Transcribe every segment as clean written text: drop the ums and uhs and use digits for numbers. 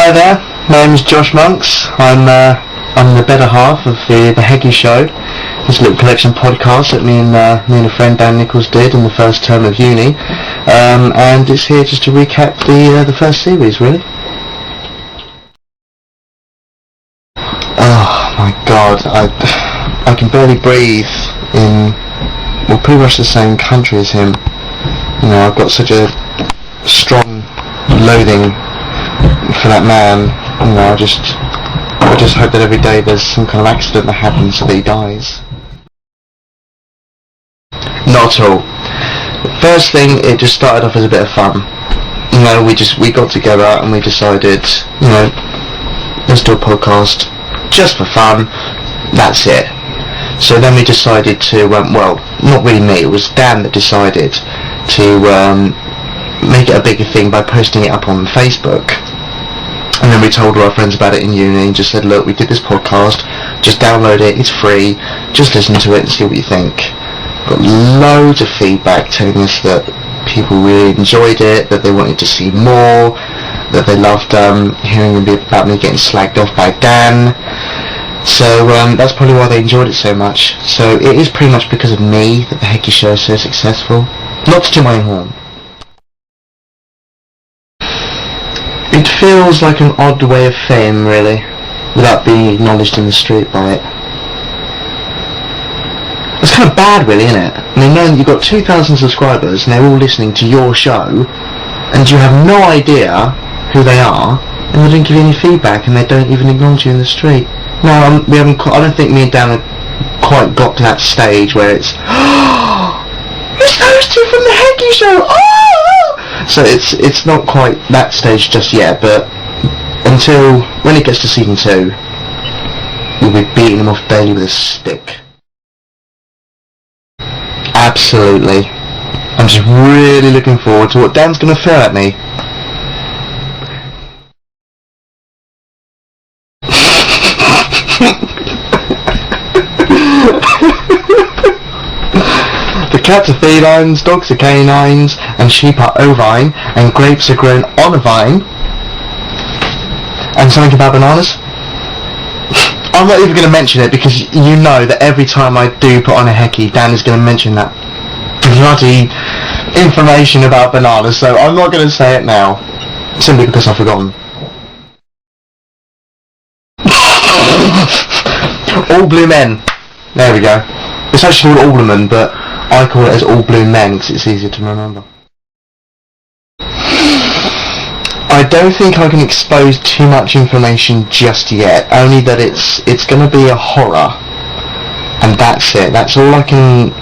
Hi there, my name is Josh Monks. I'm the better half of the Hecky show. It's a little collection podcast that me and a friend Dan Nichols did in the first term of uni, and it's here just to recap the first series, really. Oh my God, I can barely breathe in pretty much the same country as him. You know, I've got such a strong loathing for that man. You know, I just hope that every day there's some kind of accident that happens so that he dies. Not at all. First thing, it just started off as a bit of fun. You know, we got together and we decided, you know, let's do a podcast just for fun. That's it. So then we decided to, well, not really me, it was Dan that decided to make it a bigger thing by posting it up on Facebook. And then we told all our friends about it in uni and just said, look, we did this podcast, just download it, it's free, just listen to it and see what you think. Got loads of feedback telling us that people really enjoyed it, that they wanted to see more, that they loved hearing about me getting slagged off by Dan. So that's probably why they enjoyed it so much. So it is pretty much because of me that the Hecky show is so successful. Not to my horn. It feels like an odd way of fame, really, without being acknowledged in the street by it. It's kind of bad, really, isn't it? I mean, knowing that you've got 2,000 subscribers and they're all listening to your show, and you have no idea who they are, and they don't give you any feedback, and they don't even acknowledge you in the street. No, we haven't. I don't think me and Dan have quite got to that stage where it's, it's those two from the Hecky show. Oh! So it's not quite that stage just yet, but until when it gets to season 2, we'll be beating them off daily with a stick. Absolutely. I'm just really looking forward to what Dan's going to throw at me. The cats are felines, dogs are canines, and sheep are ovine, and grapes are grown on a vine. And something about bananas? I'm not even going to mention it because you know that every time I do put on a Hecky, Dan is going to mention that bloody information about bananas, so I'm not going to say it now, simply because I've forgotten. All Blue Men. There we go. It's actually called Alderman, but I call it as All Blue Men because it's easier to remember. I don't think I can expose too much information just yet, only that it's going to be a horror. And that's it. That's all I can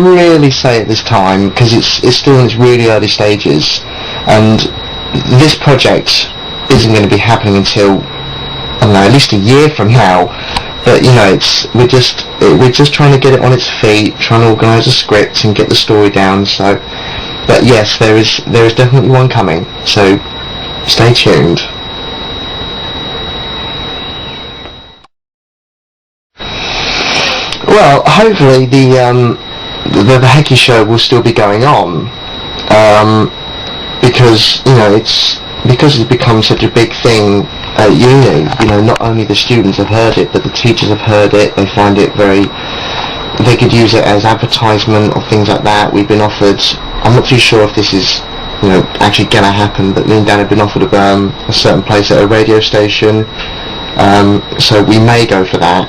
really say at this time, because it's still in its really early stages. And this project isn't going to be happening until, I don't know, at least a year from now. But you know, we're just trying to get it on its feet, trying to organise a script and get the story down. So, but yes, there is definitely one coming. So, stay tuned. Well, hopefully the Hecky show will still be going on, because you know it's become such a big thing at uni. You know, not only the students have heard it, but the teachers have heard it. They find it they could use it as advertisement or things like that. We've been offered, I'm not too sure if this is, you know, actually gonna happen, but me and Dan have been offered a certain place at a radio station, so we may go for that.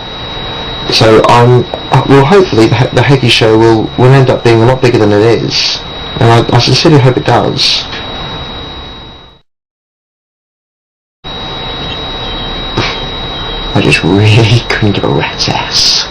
So well, hopefully the Hecky show will end up being a lot bigger than it is, and I sincerely hope it does. I just really couldn't give a rat's ass.